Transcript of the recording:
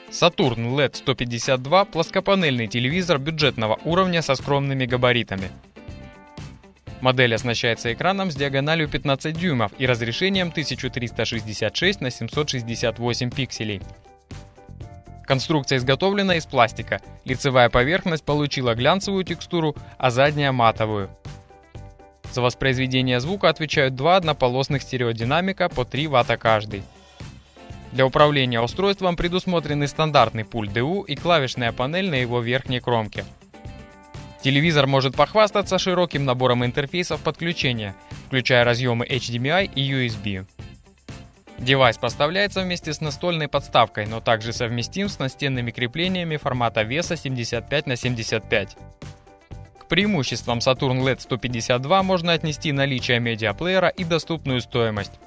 Saturn LED 152 – плоскопанельный телевизор бюджетного уровня со скромными габаритами. Модель оснащается экраном с диагональю 15 дюймов и разрешением 1366 на 768 пикселей. Конструкция изготовлена из пластика, лицевая поверхность получила глянцевую текстуру, а задняя матовую. За воспроизведение звука отвечают два однополосных стереодинамика по 3 Вт каждый. Для управления устройством предусмотрены стандартный пульт ДУ и клавишная панель на его верхней кромке. Телевизор может похвастаться широким набором интерфейсов подключения, включая разъемы HDMI и USB. Девайс поставляется вместе с настольной подставкой, но также совместим с настенными креплениями формата веса 75 на 75. К преимуществам Saturn LED 152 можно отнести наличие медиаплеера и доступную стоимость.